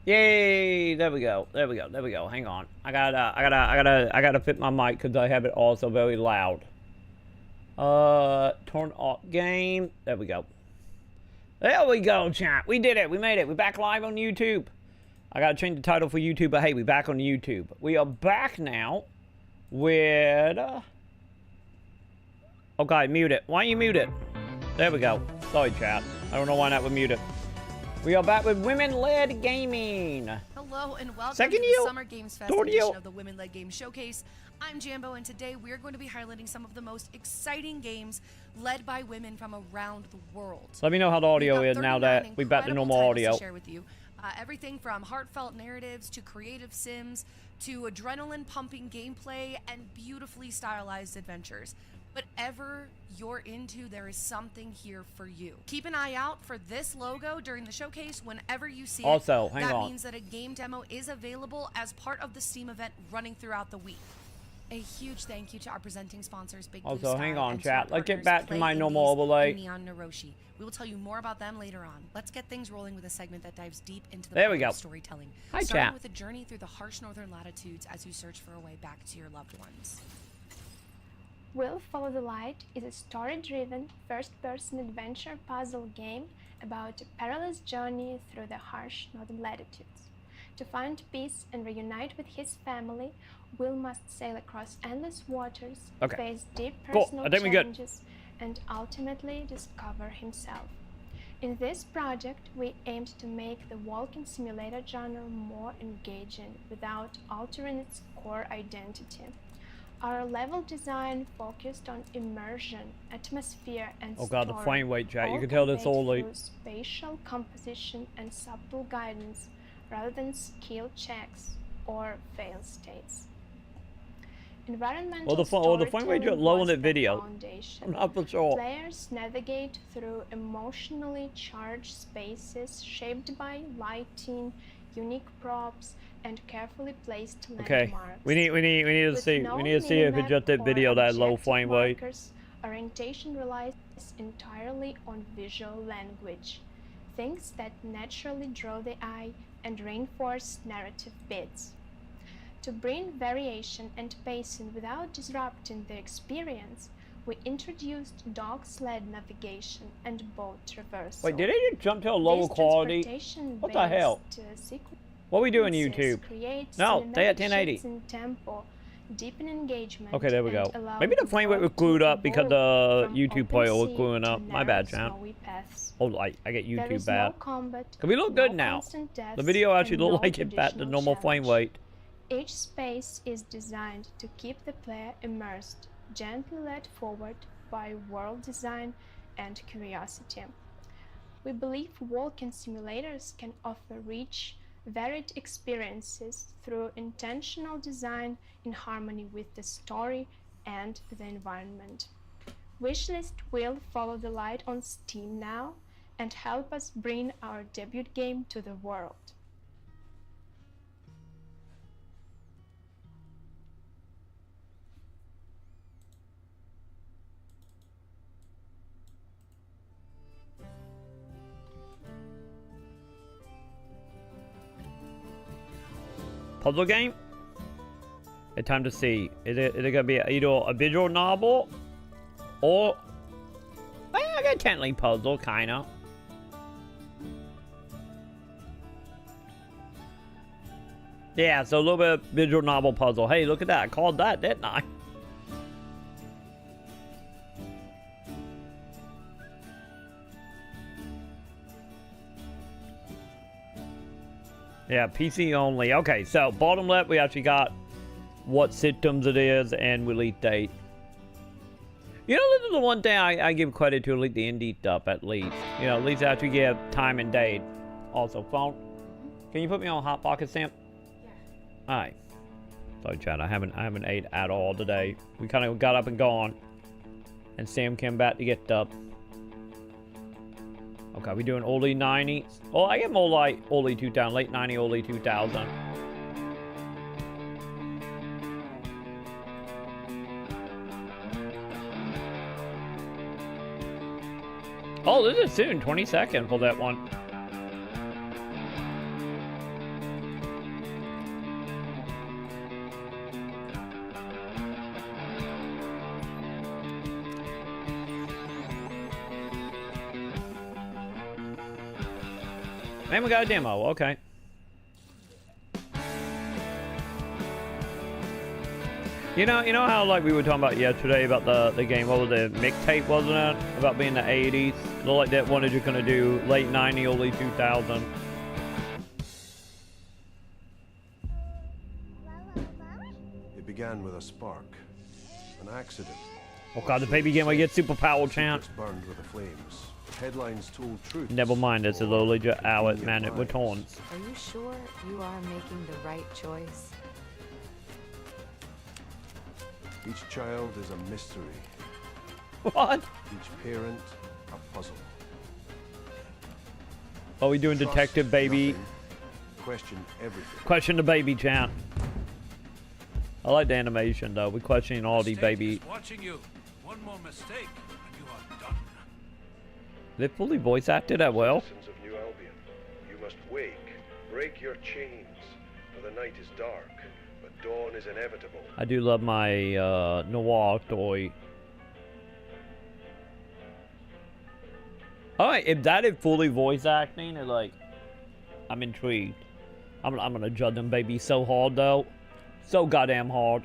Yay! There we go. There we go. There we go. Hang on. I gotta fit my mic because I have it also very loud. Turn off game. There we go. There we go, chat. We did it. We made it. We're back live on YouTube. I gotta change the title for YouTube, but hey, we're back on YouTube. We are back now with... Okay, mute it. Why don't you mute it? There we go. Sorry, chat. I don't know why that would mute it. We are back with Women-Led Gaming. Hello and welcome Second to you. the Summer Games Fest edition of the Women-Led Game Showcase. I'm Jambo, and today we're going to be highlighting some of the most exciting games led by women from around the world. Let me know how the audio is now that we're back to normal audio. To share with you. Everything from heartfelt narratives to creative sims to adrenaline-pumping gameplay and beautifully stylized adventures. Whatever you're into, there is something here for you. Keep an eye out for this logo during the showcase whenever you see it. Also, hang on. That means that a game demo is available as part of the Steam event running throughout the week. A huge thank you to our presenting sponsors, Big Blue Also, Sky, hang on, and chat. to our Let's get partners, back to Play my normal Indies overlay. and Neon Naroshi. We will tell you more about them later on. Let's get things rolling with a segment that dives deep into the There we power go. of storytelling. Hi, starting chat. with a journey through the harsh northern latitudes as you search for a way back to your loved ones. Will Follow the Light is a story-driven, first-person adventure puzzle game about a perilous journey through the harsh northern latitudes. To find peace and reunite with his family, Will must sail across endless waters, face deep personal challenges, and ultimately discover himself. In this project, we aimed to make the walking simulator genre more engaging without altering its core identity. Our level design focused on immersion, atmosphere, and Oh god, the story, frame rate, chat. You all can tell this conveyed all late. through spatial composition and subtle guidance rather than skill checks or fail states. Environmental the frame rate is low in that video. I'm not for sure. Players navigate through emotionally charged spaces shaped by lighting, unique props, and carefully placed landmarks. We need to see if it's just that video that low frame rate. Orientation relies entirely on visual language, things that naturally draw the eye and reinforce narrative beats. To bring variation and pacing without disrupting the experience, we introduced dog sled navigation and boat traversal. Wait, did it just jump to a lower quality? What the hell? What are we doing, YouTube? No, stay at 1080. Tempo, deepen engagement, okay, there we go. Maybe the frame rate was glued up because the YouTube player was gluing up. My bad, chat. Oh, I get YouTube bad. Can we look good now? The video actually looked like it back to normal frame rate. Each space is designed to keep the player immersed, gently led forward by world design and curiosity. We believe walking simulators can offer rich, varied experiences through intentional design in harmony with the story and the environment. Wishlist Will Follow the Light on Steam now and help us bring our debut game to the world. Puzzle game? It's time to see. Is it gonna be either a visual novel or like a gently puzzle, kinda? Yeah, so a little bit of visual novel puzzle. Hey, look at that. I called that, didn't I? Yeah, PC only. Okay, so bottom left, we actually got what systems it is and release date. You know, this is the one thing I give credit to, at least the indie stuff, at least. You know, at least actually give time and date. Also, phone. Can you put me on Hot Pocket, Sam? Yeah. Alright. Sorry, Chad, I haven't ate at all today. We kind of got up and gone. And Sam came back to get stuff. Okay, we doing early 90s. Oh, I get more like early 2000, late 90, early 2000. Oh, this is soon, 22nd for that one. And we got a demo, okay. You know how like we were talking about yesterday about the game, what was it, mixtape, wasn't it? About being the 80s. Looked like that one that you're gonna do late 90, early 2000. It began with a spark, an accident. Oh god, the baby game, I get superpower chant. Secrets burned with the flames. Headlines told truth. Never mind, it's a or legit hour, convenient man, it lies. returns. Are you sure you are making the right choice? Each child is a mystery. What? Each parent a puzzle. Are we doing Trust detective baby? nothing, question everything. Question the baby chant. I like the animation though. We questioning all the Mistake baby. is watching you. One more mistake and you are done. They fully voice acted that well. Citizens of New Albion, you must wake, break your chains, for the night is dark, but dawn is inevitable. I do love my noir toy. Alright, if that is fully voice acting, it's like, I'm intrigued. I'm gonna judge them baby so hard though. So goddamn hard.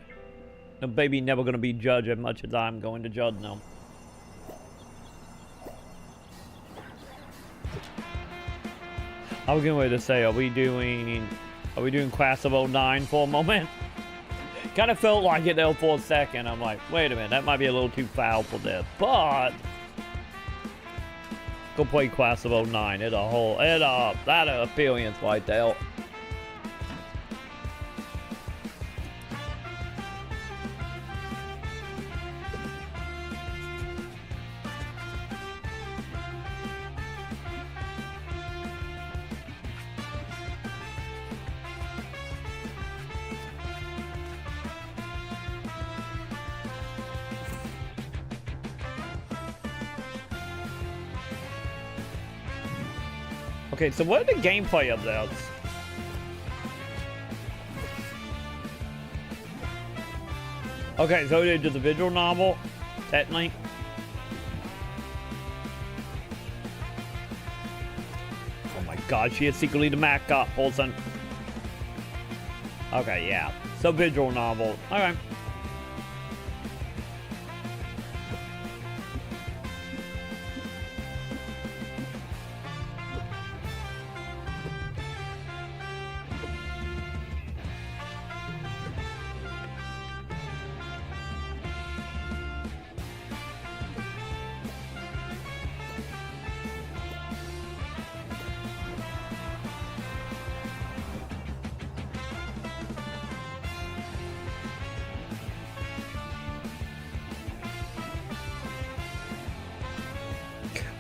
The baby never gonna be judged as much as I'm going to judge them. I was getting ready to say, are we doing Class of '09 for a moment? Kind of felt like it there for a second. I'm like, wait a minute, that might be a little too foul for this. But go play Class of '09. That experience right there. Okay, so what is the gameplay of this? Okay, so it is just a visual novel, technically. Oh my god, she is secretly the mascot person. Okay, yeah. So visual novel. Okay.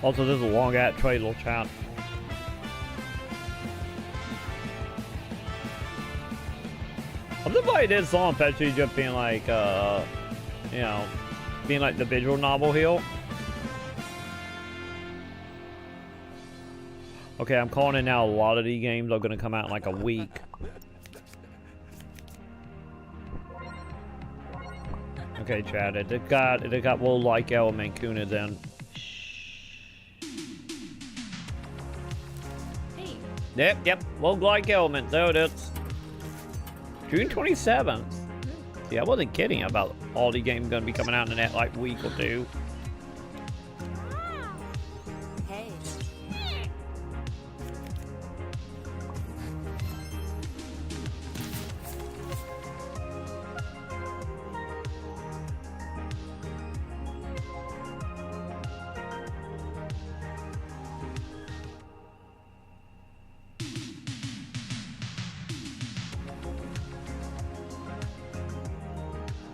Also, this is a long ass trailer chat. I'm just like this song, especially just being like, you know, being like the visual novel here. Okay, I'm calling it now. A lot of these games are gonna come out in like a week. Okay, Chad, it got well like our Maconn then. Yep, well like element, there it is. June 27th. See, I wasn't kidding about all the games gonna be coming out in that like week or two. Hey.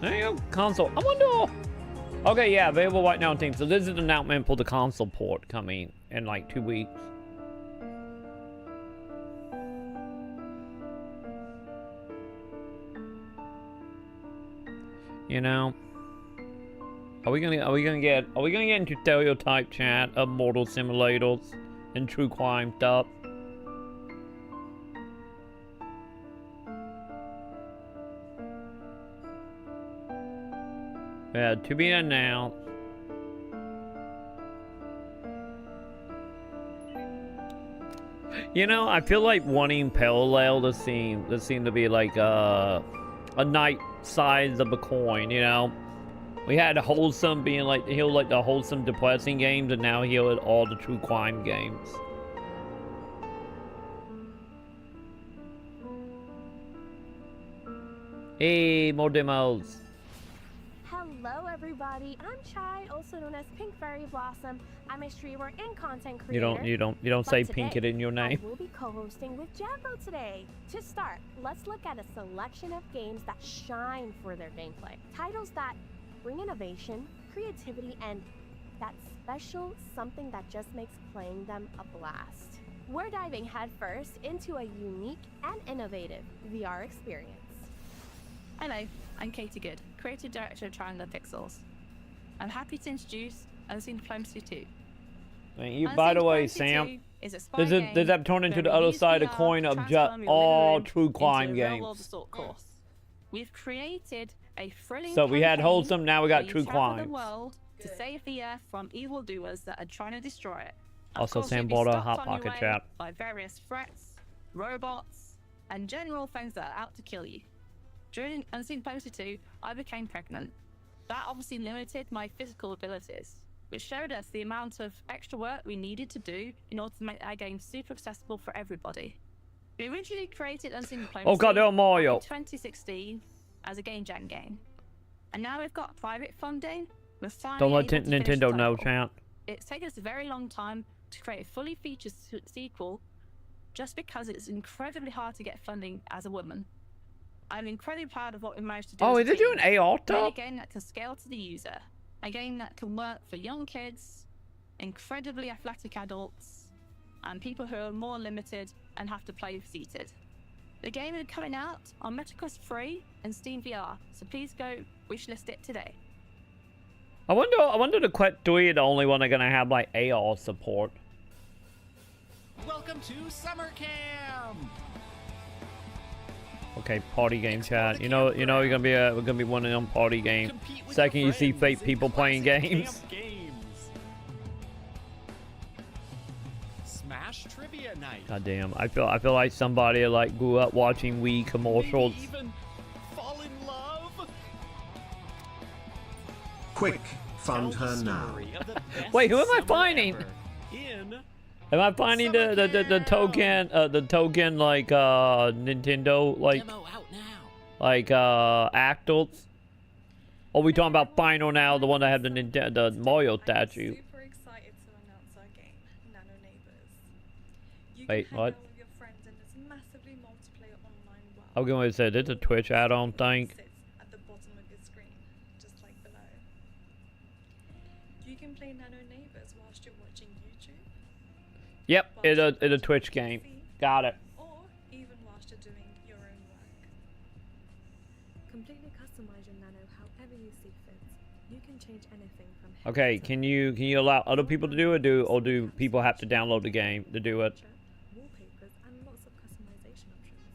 There you go, console. I wonder. Okay, yeah, available right now on Steam. So this is an announcement for the console port coming in like 2 weeks. You know, are we gonna get into stereotype chat of mortal simulators and true crime stuff? Yeah, to be announced. You know, I feel like wanting parallel to seem to be like a night size of a coin, you know? We had wholesome being like, he'll like the wholesome depressing games, and now he'll at all the true crime games. Hey, more demos. Hello everybody, I'm Chai, also known as Pink Fairy Blossom. I'm a streamer and content creator. You don't say pink it in your name. I will be co-hosting with Jambo today. To start, let's look at a selection of games that shine for their gameplay. Titles that bring innovation, creativity, and that special something that just makes playing them a blast. We're diving headfirst into a unique and innovative VR experience. Hello, I'm Katie Good, creative director of Triangular Pixels. I'm happy to introduce Unseen Diplomacy 2. Thank you. By the way, Sam, is a spy does that turn into the other side of the coin of just all true crime games? Course. We've created a thrilling So we had campaign wholesome, now we got where true you travel the crimes. world to save the Earth from evildoers that are trying to destroy it. Of Also, course, Sam you'll be bought a stopped Hot on your Pocket way chat. by various threats, robots, and general things that are out to kill you. During Unseen Diplomacy 2, I became pregnant. That obviously limited my physical abilities, which showed us the amount of extra work we needed to do in order to make our game super accessible for everybody. We originally created Unseen Diplomacy Oh god, they're Mario. in 2016 as a game jam game. And now we've got private funding. We're finally Don't let able to finish the Nintendo know, title. chat. It's taken us a very long time to create a fully featured sequel just because it's incredibly hard to get funding as a woman. I'm incredibly proud of what we managed to do. Oh, as is a it doing team. AR Made a stuff? game that can scale to the user. A game that can work for young kids, incredibly athletic adults, and people who are more limited and have to play seated. The game is coming out on MetaQuest 3 and Steam VR, so please go wishlist it today. I wonder the Quest 3 are the only one that's gonna have like AR support. Welcome to summer camp. Okay, party game chat. You know you're gonna be one of them party games. Second you see fake people playing games. Smash trivia night. God damn, I feel like somebody like grew up watching Wii commercials. Maybe even fall in love. Quick, found her now. Wait, who am I finding? Am I finding the token like Nintendo like actors? Or are we talking about Final now, the one that had the Mario statue? Super excited to announce our game, Nano Neighbors. You Wait, can what? hang out with your friends in this massively multiplayer online world. I was going to say, this is a Twitch add-on thing. Sits at the bottom of your screen, just like below. You can play Nano Neighbors whilst you're watching YouTube, Yep, it's a Twitch game. Got it. or even whilst you're doing your own work. Completely customize your Nano however you see fit. You can change anything from Okay, can you allow other people to do it, or do people have to download the game to do it? wallpapers and lots of customization options.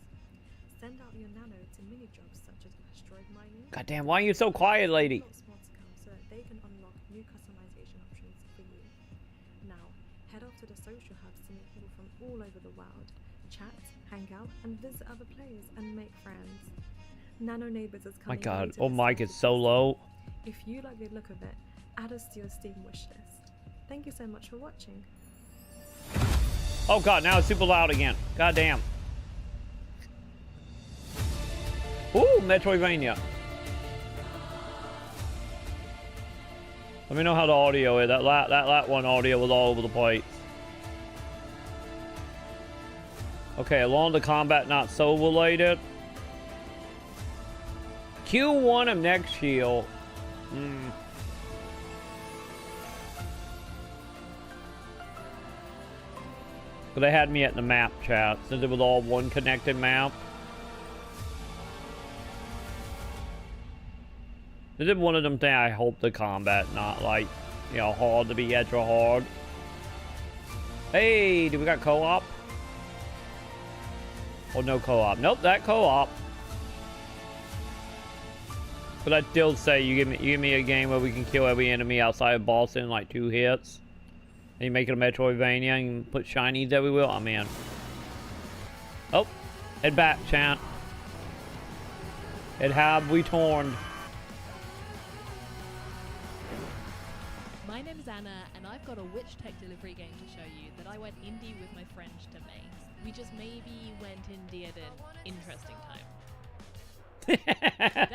Send out your Nano to mini jobs such as asteroid mining. God damn, why are you so quiet, lady? Lots more to come so that they can unlock new customization options for you. Now, head off to the social hubs to meet people from all over the world. Chat, hang out, and visit other players and make friends. Nano Neighbors is My coming. god, later oh this mic month. is so low. If you like the look of it, add us to your Steam wishlist. Thank you so much for watching. Oh god, now it's super loud again. God damn. Ooh, Metroidvania. Let me know how the audio is. That one audio was all over the place. Okay, along the combat not so related. Q1 of next year. But they had me at the map chat since it was all one connected map. This is one of them things I hope the combat not like, you know, hard to be extra hard. Hey, do we got co-op? Oh, no co-op. Nope, that co-op. But I still say you give me a game where we can kill every enemy outside of boss in like 2 hits. And you make it a Metroidvania and put shinies everywhere. Oh man. Oh, head back, chat. It have we torn. My name is Anna, and I've got a witch tech delivery game to show you that I went indie with my friends to make. We just maybe went indie at an interesting time.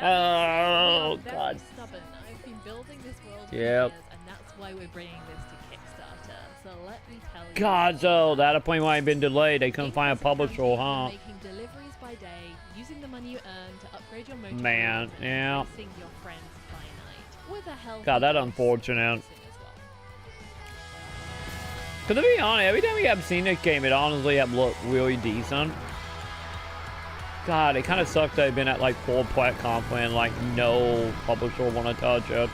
Oh, God. Stubborn. I've been building this world for Yep. years, and that's why we're bringing this to Kickstarter. So let me tell you. God, so that a point why I've been delayed. They couldn't find a publisher, huh? Making deliveries by day, using the money you earn to upgrade your motor. Man, yeah. Racing your friends by night. With a healthy God, that dose unfortunate. of racing as well. Cause to be honest, every time we have seen this game, it honestly have looked really decent. God, it kind of sucks that I've been at like full plat conflict and like no publisher want to touch it.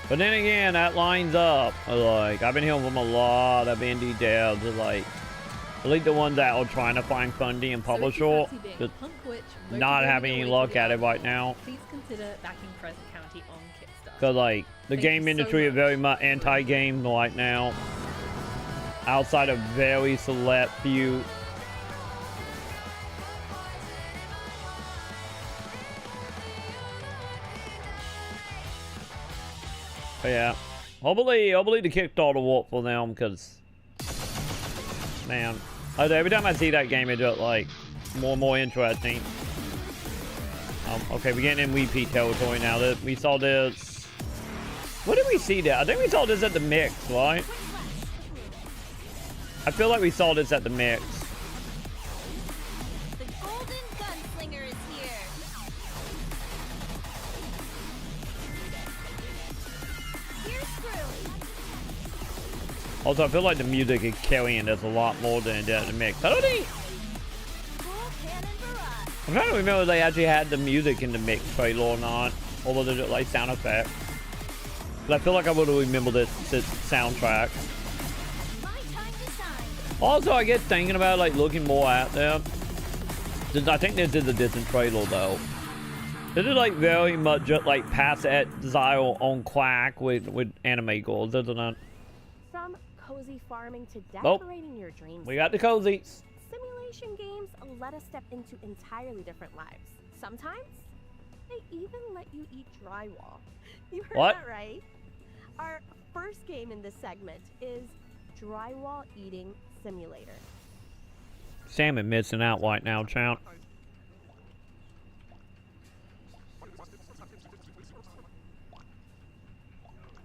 But then again, that lines up. Like, I've been hearing from a lot of indie devs, like, at least the ones that are trying to find funding and publisher, just not having any luck at it right now. Please consider backing Crescent County on Kickstarter. Cause like, the game industry is very much anti-game right now. Outside of very select few. But yeah, hopefully the Kickstarter work for them, cause man, every time I see that game, it just like more and more interesting. Okay, we're getting in repeat territory now. That we saw this. What did we see there? I think we saw this at the mix, right? I feel like we saw this at the mix. The golden gunslinger is here. Here's through. Also, I feel like the music is carrying this a lot more than it did at the mix. I don't think. I'm trying to remember if they actually had the music in the mix trailer or not, or was it just like sound effects? But I feel like I would have remembered this soundtrack. Also, I get thinking about like looking more at them. I think this is a different trailer though. This is like very much just like past that style on Quack with anime girls, isn't it? From cozy farming to Oh, decorating your dreams. we got the cozies. Simulation games let us step into entirely different lives. Sometimes, they even let you eat drywall. You heard What? that right? Our first game in this segment is Drywall Eating Simulator. Salmon missing out right now, champ.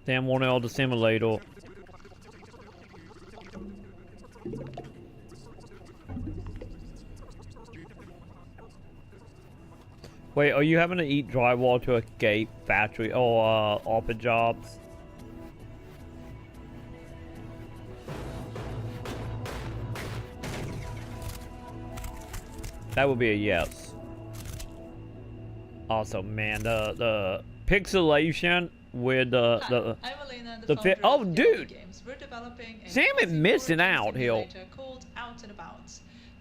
Damn, one of the simulator. Wait, are you having to eat drywall to escape factory or office jobs? That would be a yes. Also, man, the pixelation with the oh, dude, Salmon missing out here. Called Out and About.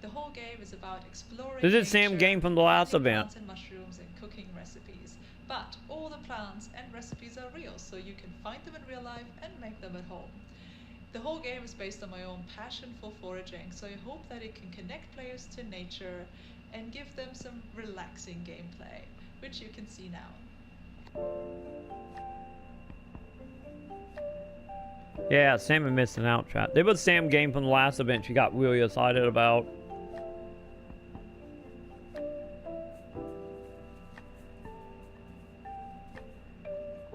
The whole game is about exploring. This is the same game from the last event. Plants and mushrooms and cooking recipes, but all the plants and recipes are real, so you can find them in real life and make them at home. The whole game is based on my own passion for foraging, so I hope that it can connect players to nature and give them some relaxing gameplay, which you can see now. Yeah, Salmon missing out, chat. There was the same game from the last event she got really excited about.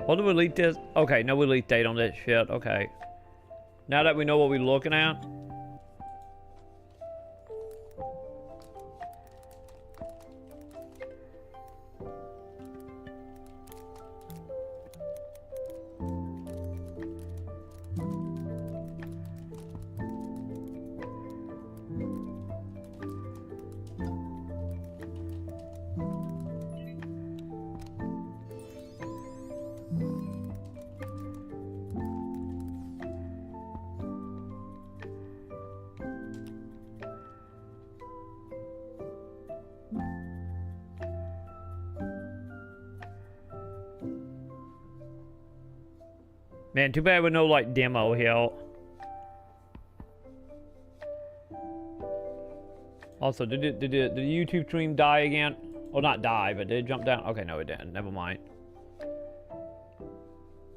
What do we release this? Okay, no release date on this shit. Okay. Now that we know what we're looking at. Man, too bad with no like demo here. Also, did the YouTube stream die again? Well, not die, but did it jump down? Okay, no, it didn't. Never mind.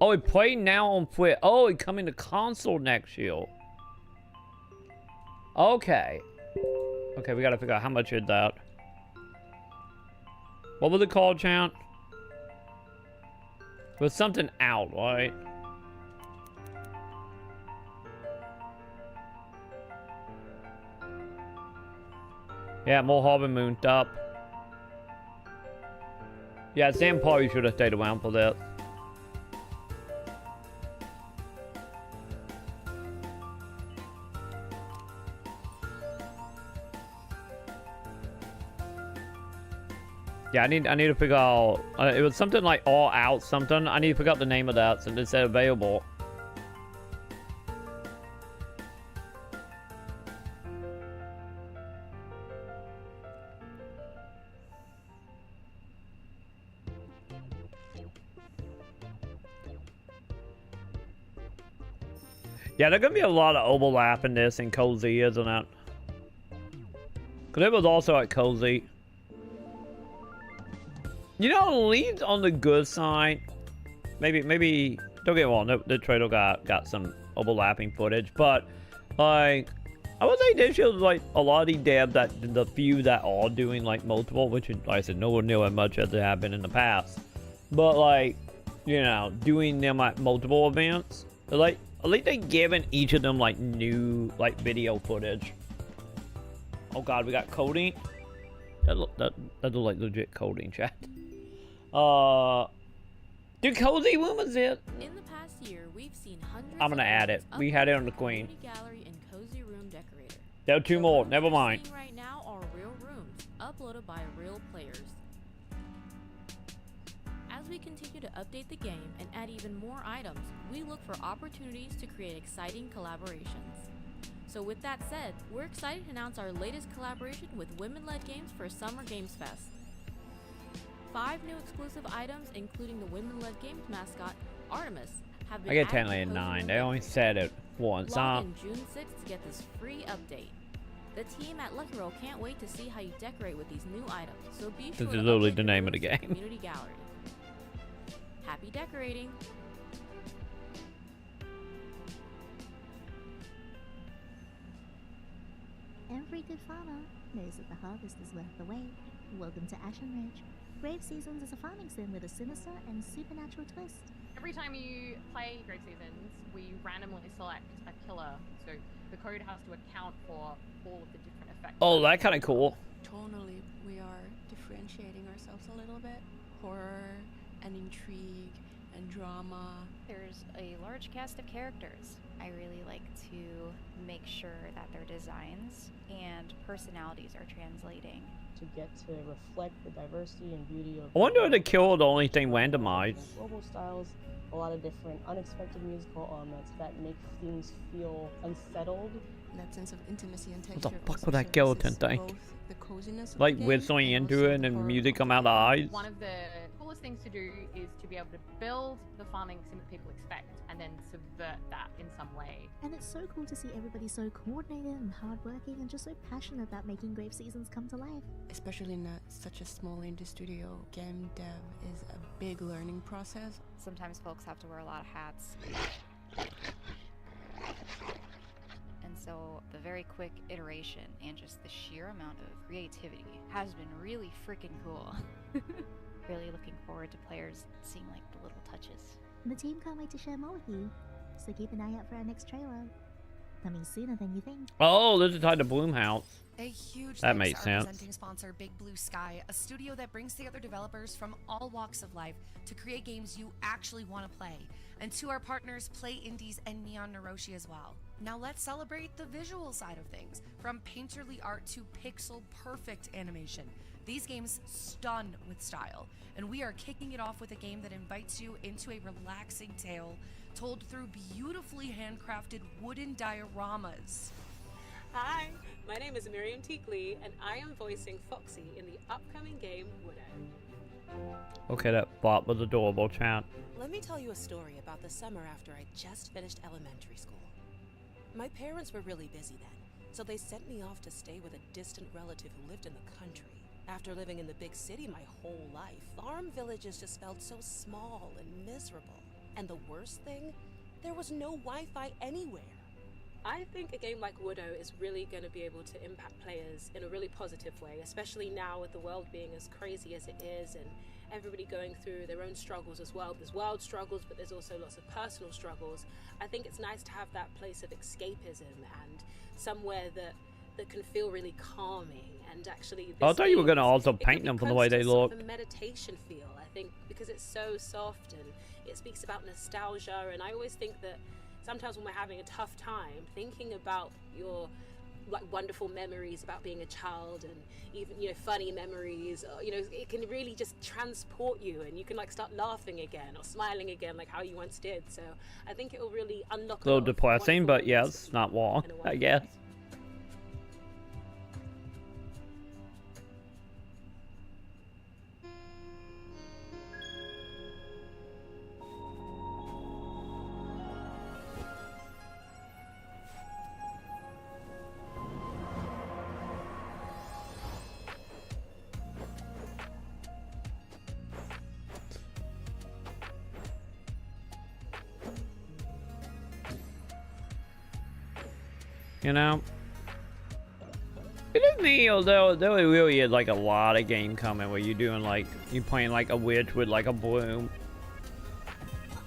Oh, it played now on Twitch. Oh, it coming to console next year. Okay. Okay, we gotta figure out how much is that. What was it called, Chant? It was something out, right? Yeah, more Harbin Mooned up. Yeah, Sam probably should have stayed around for that. Yeah, I need to figure out. It was something like All Out something. I need to figure out the name of that since it said available. Yeah, there's gonna be a lot of overlap in this and Cozy, isn't it? Because it was also at Cozy. You know, leads on the good side. Maybe don't get me wrong. The trailer got some overlapping footage, but like I would say this shows like a lot of the devs that the few that are doing like multiple, which like I said, nowhere near as much as they have been in the past. But like, you know, doing them at multiple events, like at least they giving each of them like new like video footage. Oh God, we got coding. That look like legit coding, chat. Dude, Cozy, when was it? In the past year, we've seen hundreds. I'm gonna add it. We had it on the Queen. Gallery and Cozy Room Decorator. There are two more. Never mind. What we're seeing right now are real rooms uploaded by real players. As we continue to update the game and add even more items, we look for opportunities to create exciting collaborations. So with that said, we're excited to announce our latest collaboration with Women-Led Games for Summer Games Fest. 5 new exclusive items, including the Women-Led Games mascot, Artemis, have been I get added 10 to and Cozy 9. Room They only Decorator. said it once. Log in June 6th to get this free update. The team at Lucky Roll can't wait to see how you decorate with these new items, so be sure This to is literally update the your name of the rooms in game. Community Gallery. Happy decorating! Every good farmer knows that the harvest is worth the wait. Welcome to Ashen Ridge. Grave Seasons is a farming sim with a sinister and supernatural twist. Every time you play Grave Seasons, we randomly select a killer, so the code has to account for all of the different effects. Oh, that kind of cool. Tonally, we are differentiating ourselves a little bit. Horror and intrigue and drama. There's a large cast of characters. I really like to make sure that their designs and personalities are translating. To get to reflect the diversity and beauty of... I wonder if the kill was the only thing randomized. Global styles, a lot of different unexpected musical elements that make things feel unsettled. That sense of intimacy and texture. What the fuck was that skeleton thing? The coziness of Like the game whistling and into also it the and horror music of come the out of the eyes. One of the coolest things to do is to be able to build the farming sim that people expect and then subvert that in some way. And it's so cool to see everybody so coordinated and hardworking and just so passionate about making Grave Seasons come to life. Especially in such a small indie studio, game dev is a big learning process. Sometimes folks have to wear a lot of hats. And so the very quick iteration and just the sheer amount of creativity has been really freaking cool. Really looking forward to players seeing like the little touches. The team can't wait to share more with you, so keep an eye out for our next trailer. Coming sooner than you think. Oh, this is tied to Bloomhouse. A huge That thanks makes to our sense. presenting sponsor, Big Blue Sky, a studio that brings together developers from all walks of life to create games you actually want to play. And to our partners, Play Indies and Neon Naroshi as well. Now let's celebrate the visual side of things. From painterly art to pixel perfect animation, these games stun with style. And we are kicking it off with a game that invites you into a relaxing tale told through beautifully handcrafted wooden dioramas. Hi, my name is Miriam Teakley, and I am voicing Foxy in the upcoming game Wooded. Okay, that bot was adorable, chat. Let me tell you a story about the summer after I just finished elementary school. My parents were really busy then, so they sent me off to stay with a distant relative who lived in the country. After living in the big city my whole life, farm villages just felt so small and miserable. And the worst thing, there was no Wi-Fi anywhere. I think a game like Widow is really going to be able to impact players in a really positive way, especially now with the world being as crazy as it is and everybody going through their own struggles as well. There's world struggles, but there's also lots of personal struggles. I think it's nice to have that place of escapism and somewhere that can feel really calming and actually... I thought you were going to also paint them from the way they look. Sort of a meditation feel, I think, because it's so soft and it speaks about nostalgia, and I always think that sometimes when we're having a tough time, thinking about your like wonderful memories about being a child and even, you know, funny memories, you know, it can really just transport you and you can like start laughing again or smiling again like how you once did. So I think it will really unlock a little depressing, but yes, not wrong, I guess. You know, it is me, although there really is like a lot of game coming where you're doing like, you're playing like a witch with like a broom.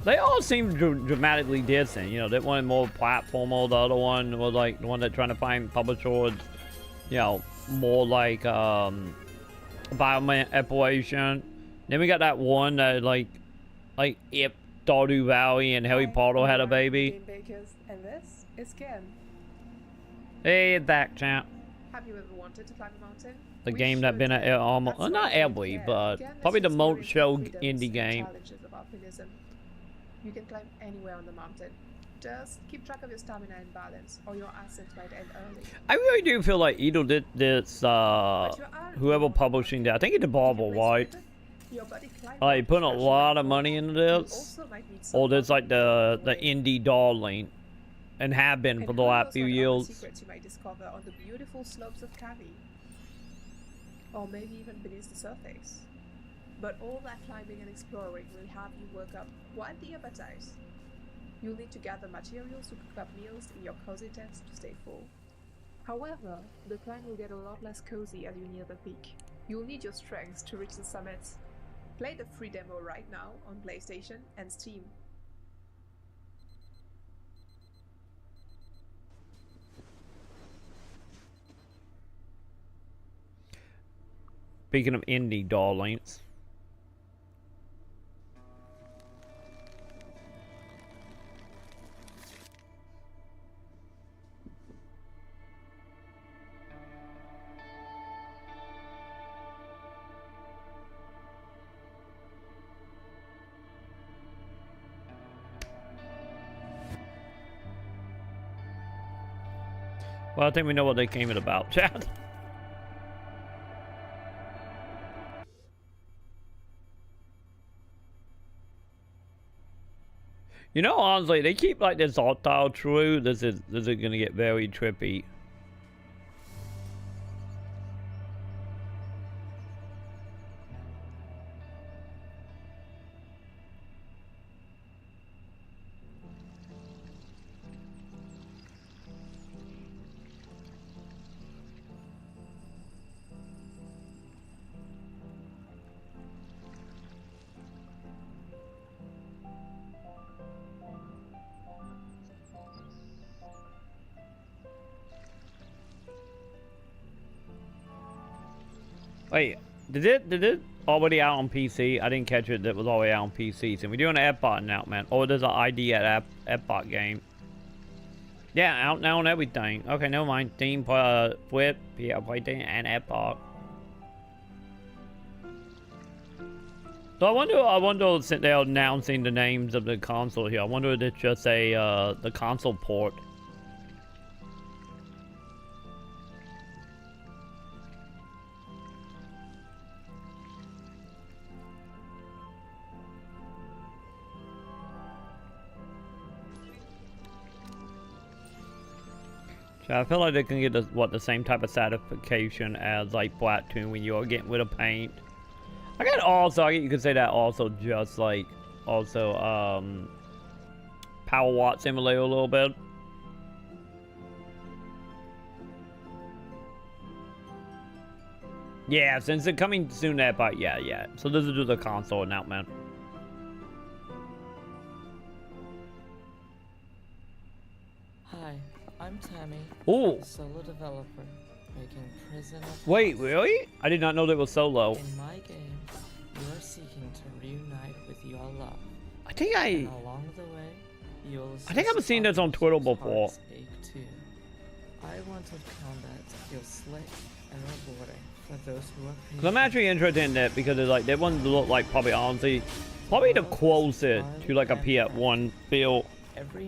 They all seem dramatically different, you know, that one more platformer, the other one was like the one that's trying to find publishers, you know, more like environment exploration. Then we got that one that like if Stardew Valley and Harry Potter had a baby. Game Bakers, and this is Ken. Hey, back, champ. Have you ever wanted to climb a mountain? The game that been a almost, well, not every, but probably the most show indie game. Challenges of alpinism. You can climb anywhere on the mountain. Just keep track of your stamina and balance, or your assets might end early. I really do feel like Edo did this, whoever publishing that, I think it's the Bobble, right? He put a lot of money into this. Or there's like the indie darling. And have been for the last few years. Secrets you might discover on the beautiful slopes of Cavi, or maybe even beneath the surface. But all that climbing and exploring will have you work up quite the appetite. You'll need to gather materials to cook up meals in your cozy tents to stay full. However, the climb will get a lot less cozy as you near the peak. You'll need your strength to reach the summit. Play the free demo right now on PlayStation and Steam. Speaking of indie darlings. Well, I think we know what they came in about, chat. You know, honestly, they keep like this art style true. This is gonna get very trippy. Wait, did it already out on PC? I didn't catch it. That was already out on PC. So we're doing an Epbot now, man. Or there's an ID at Epbot game. Yeah, out now on everything. Okay, never mind. Steam, Flip, yeah, PlayStation, and Epbot. So I wonder since they're announcing the names of the console here, I wonder if it's just a the console port. So I feel like they can get the same type of satisfaction as like Splatoon when you're getting rid of paint. I guess also, you could say that also just like Power Watt Simulator a little bit. Yeah, since it's coming soon that part, yeah. So this is just a console announcement. Hi, I'm Tammy. Ooh. Solo developer making Prison of Wait, Husk. really? I did not know that was solo. In my game, you are seeking to reunite with your love. I think And along the way, you'll I think I've seen this on Twitter before. ache too. I wanted combat to feel slick and rewarding for those who are Cause I'm actually interested in that because it's like that one look like probably honestly probably the closest to like a PS1 feel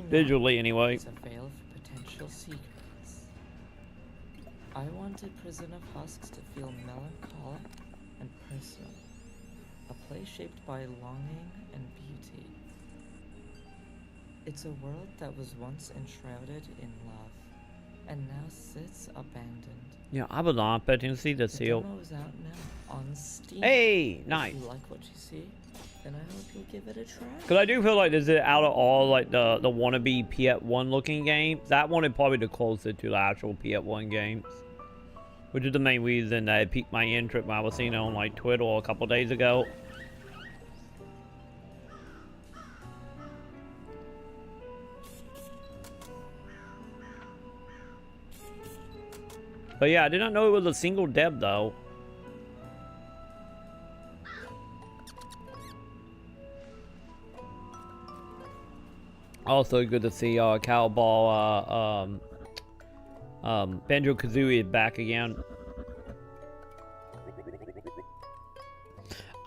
visually anyway. It's a veil for potential secrets. I wanted Prison of Husks to feel melancholic and personal. A place shaped by longing and beauty. It's a world that was once enshrouded in love, and now sits abandoned. Yeah, I was not expecting to see this seal. The demo is out now on Steam. Hey, nice. If you like what you see, then I hope you'll give it a try. Cause I do feel like this is out of all like the wannabe PS1 looking games, that one is probably the closest to the actual PS1 games. Which is the main reason that it piqued my interest when I was seeing it on like Twitter a couple days ago. But yeah, I did not know it was a single dev though. Also good to see Cowball Banjo-Kazooie is back again.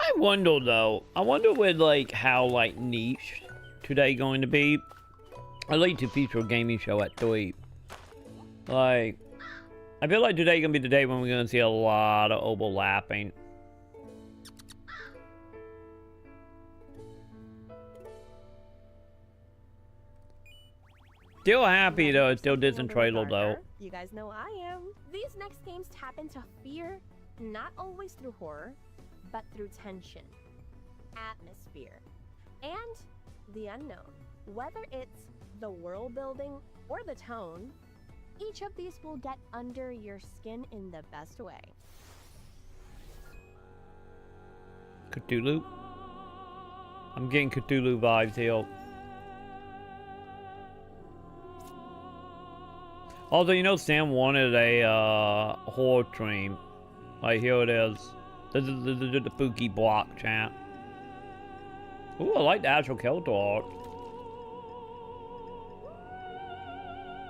I wonder though, with like how like niche today going to be. I like to feature a gaming show at 3. Like, I feel like today gonna be the day when we're gonna see a lot of overlapping. Still happy though, it's still Disney trailer though. You guys know I am. These next games tap into fear, not always through horror, but through tension, atmosphere, and the unknown. Whether it's the world building or the tone, each of these will get under your skin in the best way. Cthulhu? I'm getting Cthulhu vibes here. Although, you know, Sam wanted a horror stream. Like, here it is. This is the spooky block chat. Ooh, I like the actual character art.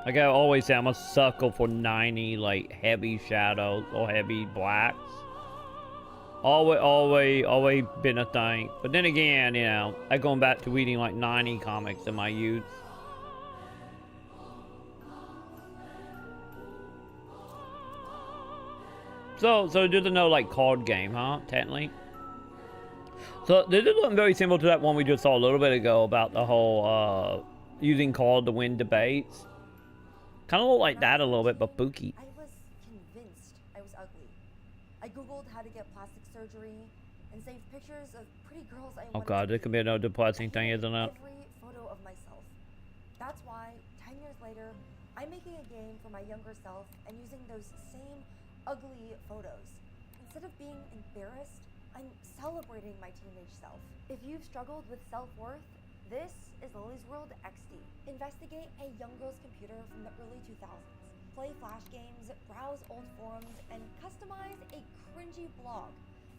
Like I always say, I'm a sucker for 90 like heavy shadows or heavy blacks. Always been a thing. But then again, you know, I going back to reading like 90 comics in my youth. So there's no like card game, huh? Technically. So this is looking very similar to that one we just saw a little bit ago about the whole using card to win debates. Kind of look like that a little bit, but spooky. I was convinced I was ugly. I googled how to get plastic surgery and saved pictures of pretty girls I wanted. Oh god, this could be another depressing thing, isn't it? Every photo of myself. That's why 10 years later, I'm making a game for my younger self and using those same ugly photos. Instead of being embarrassed, I'm celebrating my teenage self. If you've struggled with self-worth, this is Lily's World XD. Investigate a young girl's computer from the early 2000s. Play flash games, browse old forums, and customize a cringy blog.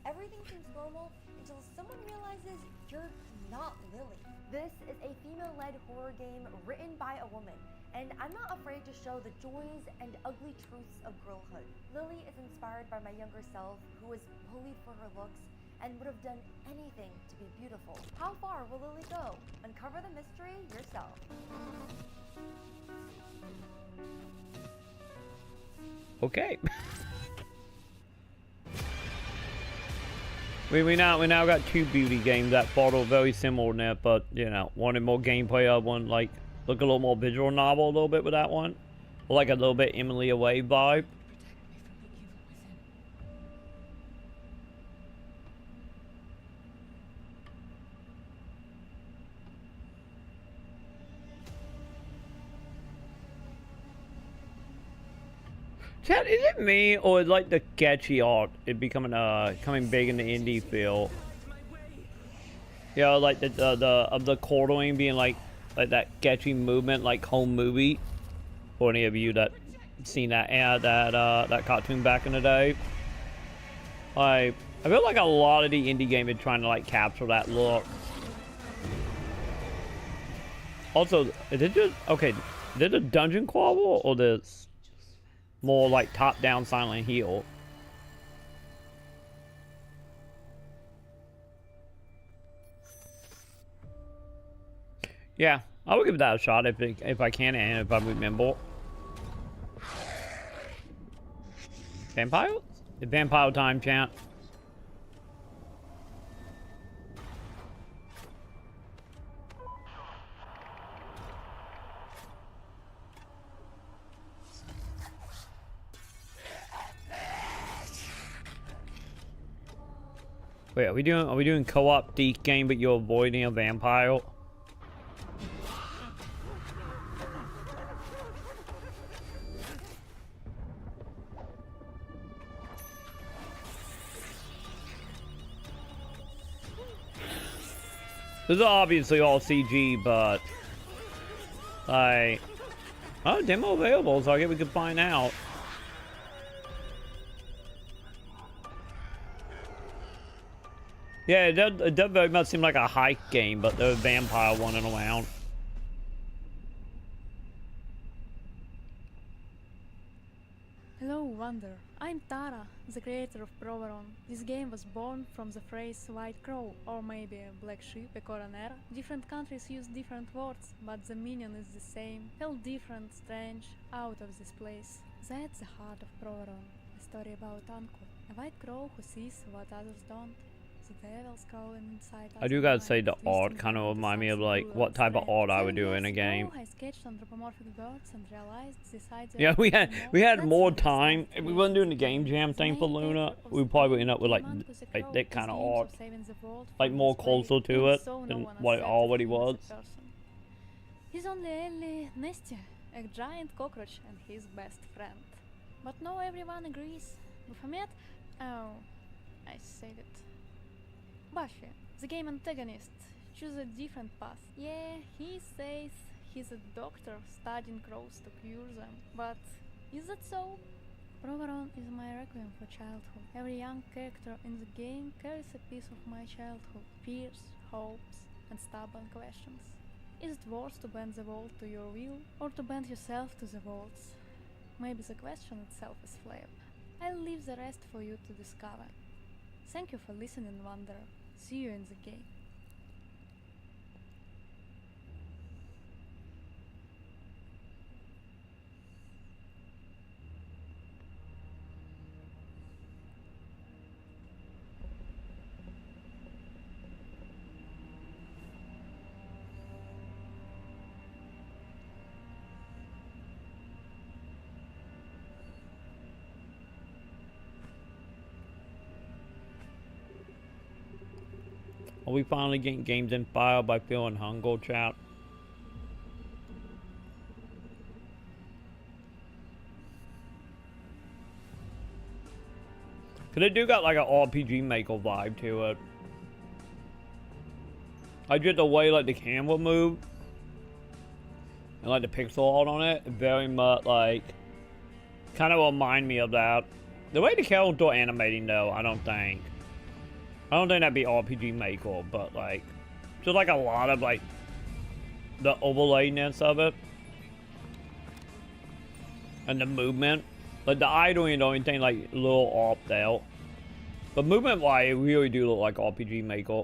Everything seems normal until someone realizes you're not Lily. This is a female-led horror game written by a woman, and I'm not afraid to show the joys and ugly truths of girlhood. Lily is inspired by my younger self, who was bullied for her looks and would have done anything to be beautiful. How far will Lily go? Uncover the mystery yourself. Okay. we now got 2 beauty games that follow very similar in that, but you know, one more gameplay, one like look a little more visual novel a little bit with that one. Like a little bit Emily Away vibe. Chat, is it me or is like the sketchy art it becoming coming big in the indie feel? Yeah, like the corduroying being like that sketchy movement, like home movie. For any of you that seen that that cartoon back in the day, I feel like a lot of the indie game is trying to like capture that look. Also, is it just okay? Is it a dungeon crawl or this more like top-down Silent Hill? Yeah, I would give that a shot if I can and if I remember. Vampire? It's vampire time, champ. Wait, are we doing co-op Deke game but you're avoiding a vampire? This is obviously all CG, but oh, demo available, so I guess we could find out. Yeah, it does very much seem like a hike game, but there's a vampire running around. Hello, Wander. I'm Tara, the creator of Proveron. This game was born from the phrase white crow, or maybe black sheep, a coroner. Different countries use different words, but the meaning is the same. Felt different, strange, out of this place. That's the heart of Proveron, a story about Uncle, a white crow who sees what others don't. The devil's crawling inside us. I do gotta say the art kind of remind me of like what type of art I would do in a game. I sketched anthropomorphic birds and realized the sides Yeah, we had more time. If we wasn't doing the game jam thing for Luna, we probably would end up with like that kind of art, like more closer to it than what it already was. He's only Nestia, a giant cockroach and his best friend. But no, everyone agrees. Baphomet? Oh, I said it. Buffy, the game antagonist, choose a different path. Yeah, he says he's a doctor studying crows to cure them, but is that so? Proveron is my requiem for childhood. Every young character in the game carries a piece of my childhood, fears, hopes, and stubborn questions. Is it worse to bend the world to your will, or to bend yourself to the world's? Maybe the question itself is flawed. I'll leave the rest for you to discover. Thank you for listening, Wanderer. See you in the game. Are we finally getting games in file by feeling hunger, chat? Cause they do got like an RPG Maker vibe to it. I just the way like the camera moved and like the pixel art on it, very much like kind of remind me of that. The way the character animating though, I don't think that'd be RPG Maker, but like just like a lot of like the overlayness of it and the movement. Like the eye doing the only thing like a little off there. But movement wise, it really do look like RPG Maker.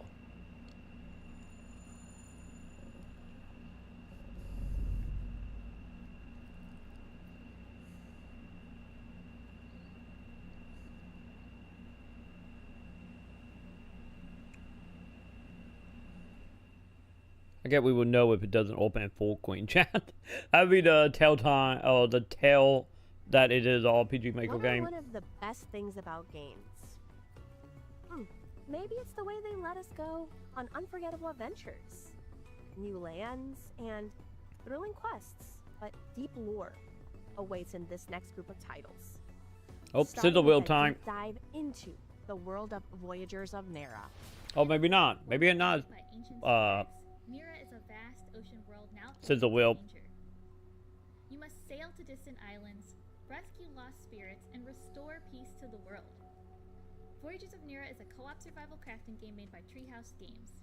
I guess we will know if it doesn't open in full queen chat. That'd be the tell time, or the tell that it is an RPG Maker What game. are one of the best things about games? Maybe it's the way they let us go on unforgettable adventures, new lands, and thrilling quests. But deep lore awaits in this next group of titles. Oh, Starting sizzle wheel with a time. deep dive into the world of Voyagers of Nera. Oh, maybe not. Maybe it not. Nera is a vast ocean world now filled Sizzle with wheel. danger. You must sail to distant islands, rescue lost spirits, and restore peace to the world. Voyagers of Nera is a co-op survival crafting game made by Treehouse Games.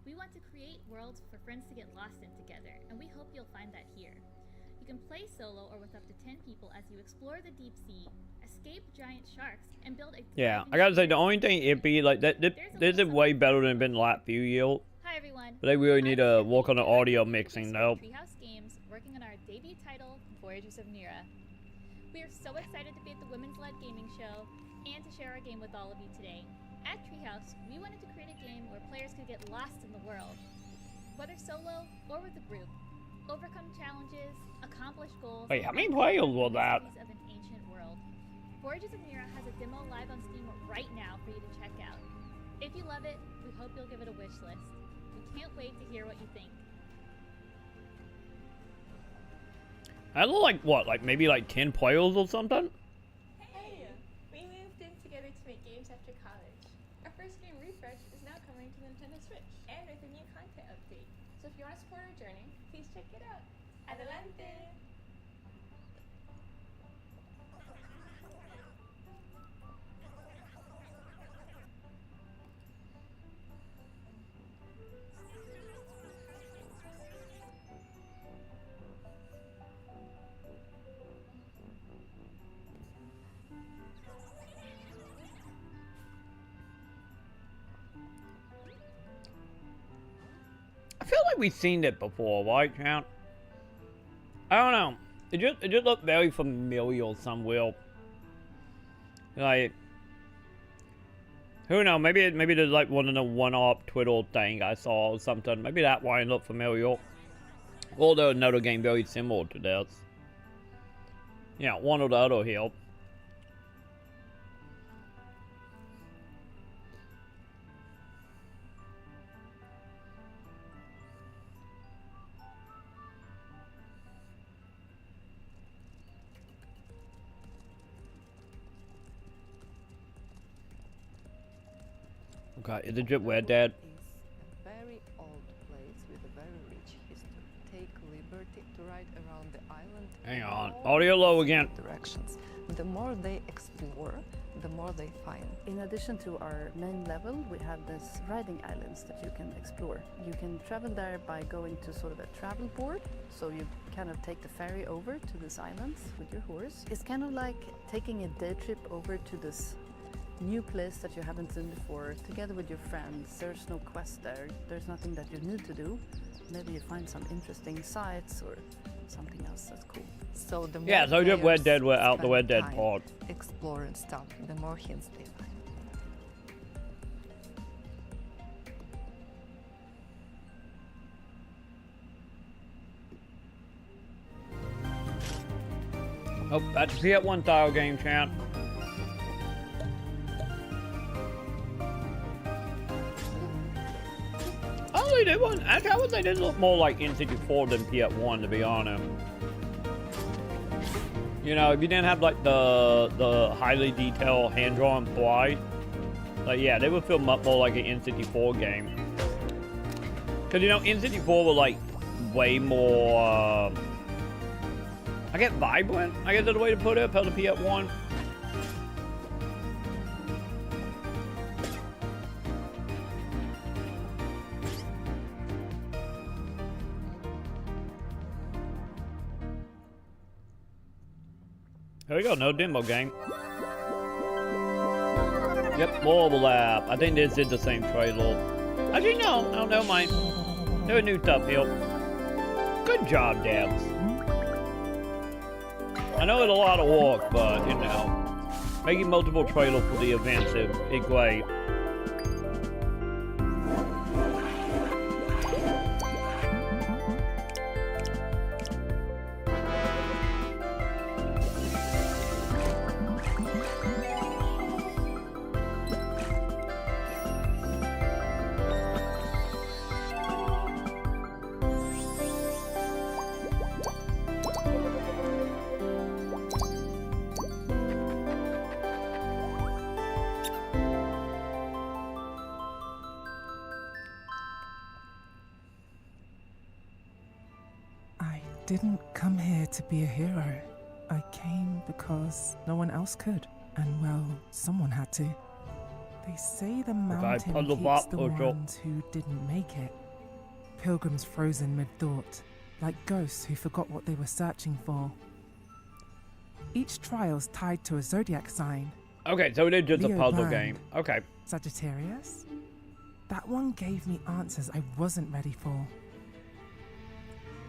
We want to create worlds for friends to get lost in together, and we hope you'll find that here. You can play solo or with up to 10 people as you explore the deep sea, escape giant sharks, and build a Yeah, I gotta say, the only thing it'd be like that, this is way better than it's been the last few years. Hi everyone. But they really need to work on the audio mixing though. Treehouse Games, working on our debut title, Voyagers of Nera. We are so excited to be at the Women's-Led Gaming Show and to share our game with all of you today. At Treehouse, we wanted to create a game where players could get lost in the world. Whether solo or with a group, overcome challenges, accomplish goals. Wait, how many players was that? Of an ancient world. Voyagers of Nera has a demo live on Steam right now for you to check out. If you love it, we hope you'll give it a wish list. We can't wait to hear what you think. I look like what, like maybe like 10 players or something? Hey! We moved in together to make games after college. Our first game, Refresh, is now coming to Nintendo Switch, and with a new content update. So if you want to support our journey, please check it out. Adelante! I feel like we've seen it before, right, Count? I don't know. It just looked very familiar somewhere. Like, who knows? Maybe there's like one of the one-up Twitter thing I saw or something. Maybe that one looked familiar. Or there's another game very similar to this. Yeah, one or the other here. Okay, is it just where, Dad? A very old place with a very rich history. Take liberty to ride around the island. Hang on, audio low again. Directions. The more they explore, the more they find. In addition to our main level, we have these riding islands that you can explore. You can travel there by going to sort of a travel board. So you kind of take the ferry over to these islands with your horse. It's kind of like taking a day trip over to this new place that you haven't seen before, together with your friends. There's no quest there. There's nothing that you need to do. Maybe you find some interesting sights or something else that's cool. So the more Yeah, so just Red Dead were out the spend Red Dead time part. exploring stuff, the more hints they find. Oh, that's a PS1 style game, Chan. Oh, they did one. Actually, I would say this look more like N64 than PS1, to be honest. You know, if you didn't have like the highly detailed hand-drawn fly, like yeah, they would feel much more like an N64 game. Cause you know, N64 was like way more. I guess vibrant, I guess is the way to put it, for the PS1. Here we go, no demo game. Yep, more overlap. I think this is the same trailer. Actually, no, never mind. There's new stuff here. Good job, devs. I know it's a lot of work, but, you know, making multiple trailers for the events is great. didn't come here to be a hero. I came because no one else could. And well, someone had to. They say the mountain keeps the ones who didn't make it. Pilgrims frozen mid-thought, like ghosts who forgot what they were searching for. Each trial's tied to a zodiac sign. Okay, so it is just a Leo puzzle burned. game. Okay. Sagittarius? That one gave me answers I wasn't ready for.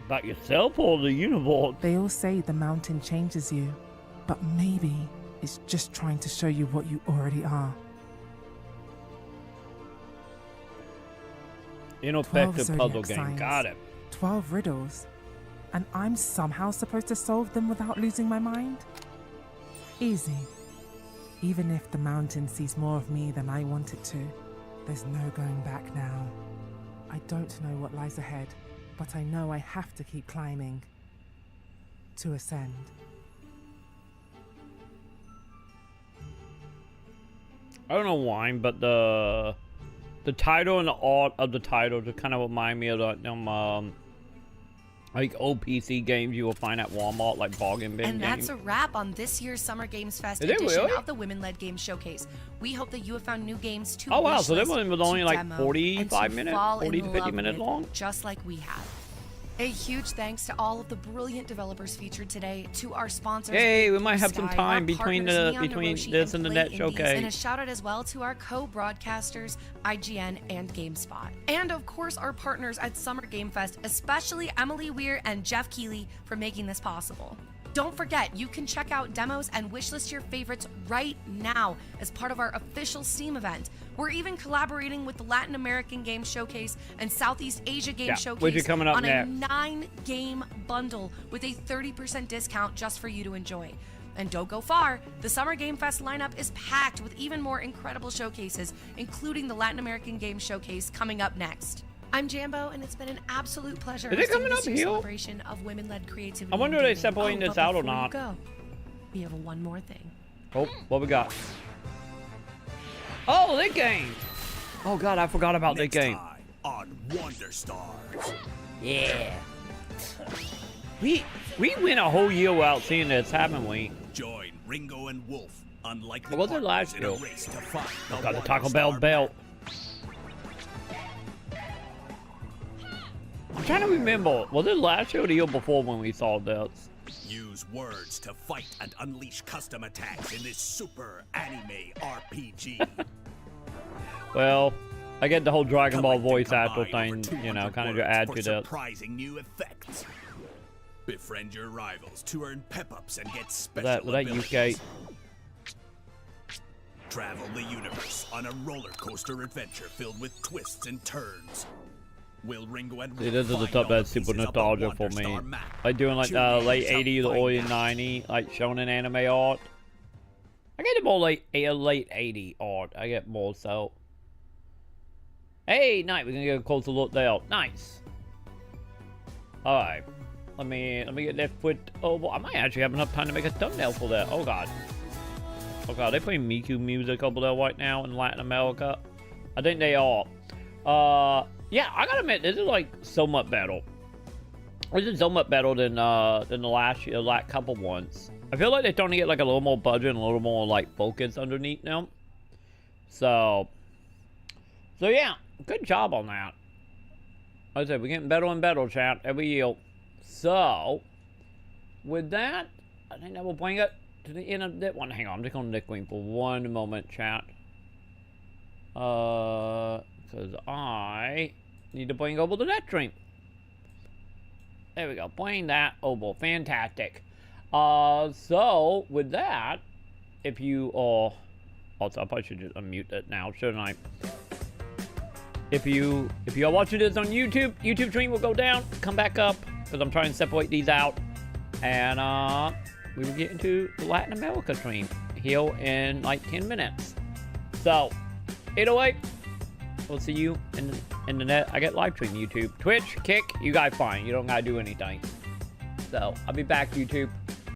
About yourself or the universe? They all say the mountain changes you, but maybe it's just trying to show you what you already are. Ineffective puzzle game. Signs, Got it. 12 riddles. And I'm somehow supposed to solve them without losing my mind? Easy. Even if the mountain sees more of me than I want it to, there's no going back now. I don't know what lies ahead, but I know I have to keep climbing. To ascend. I don't know why, but the title and the art of the title just kind of remind me of the like old PC games you will find at Walmart, like bargain bin And games. that's a wrap on this year's Summer Games Fest Is it edition really? of the Women-Led Games Showcase. We hope that you have found new games to Oh wow, so that wishlist, one was only to like demo, 45 and to minutes, fall 40 in to 50 love minutes with, long. just like we have. A huge thanks to all of the brilliant developers featured today, to our sponsors. Hey, we Big might Blue have some Sky, time our between partners, the Neon between Hiroshi, this and the Play net Indies, showcase. And a shout out as well to our co-broadcasters, IGN and GameSpot. And of course our partners at Summer Game Fest, especially Emily Weir and Jeff Keeley for making this possible. Don't forget, you can check out demos and wishlist your favorites right now as part of our official Steam event. We're even collaborating with the Latin American Game Showcase and Southeast Asia Game Showcase which is coming up on next. a 9-game bundle with a 30% discount just for you to enjoy. And don't go far, the Summer Game Fest lineup is packed with even more incredible showcases, including the Latin American Game Showcase coming up next. I'm Jambo, and it's been an absolute pleasure Is it hosting coming this up year's here? celebration of women-led creativity. I wonder in if they're gaming. separating Oh, this but out or before you not. go, we have one more thing. Oh, what we got? Oh, that game! Oh god, I forgot about that game. On Wonder Stars. Yeah. We went a whole year without seeing this, haven't we? Join Ringo and Wolf, unlikely What was it last partners in year? a race to find I got the Wonder Taco Bell Star belt. I'm trying to remember. Was it last year or the year before when we saw this? Use words to fight and unleash custom attacks in this super anime RPG. Well, I get the whole Dragon Ball Collect and voice actor combine thing, over you know, 200 kind of to words add for to that. surprising new effects. Befriend your rivals to earn pep-ups and get special Was that abilities. UK? Travel the universe on a roller coaster adventure filled with twists and turns. Will Ringo and See, this is the stuff that's super nostalgia for me. Like doing like the late 80s, early 90s, like shonen anime art. I get more late 80 art. I get more so. Hey, nice. We can get a closer look there. Nice. All right. Let me get that foot over. I might actually have enough time to make a thumbnail for that. Oh god. Oh god, they playing Miku music over there right now in Latin America. I think they are. Yeah, I gotta admit, this is like so much better. This is so much better than the last year, like couple ones. I feel like they're starting to get like a little more budget and a little more like focus underneath now. So yeah, good job on that. Like I said, we're getting better and better, chat, every year. So with that, I think that will bring it to the end of that one. Hang on, I'm just gonna Nick Wing for one moment, chat. Because I need to bring over the net stream. There we go. Bring that over. Fantastic. So with that, if you are also, I probably should just unmute it now, shouldn't I? If you are watching this on YouTube, YouTube stream will go down, come back up, because I'm trying to separate these out, and we will get into the Latin America stream here in like 10 minutes. So either way, we'll see you in the net. I get live stream YouTube, Twitch, Kick. You guys fine. You don't gotta do anything. So I'll be back, YouTube.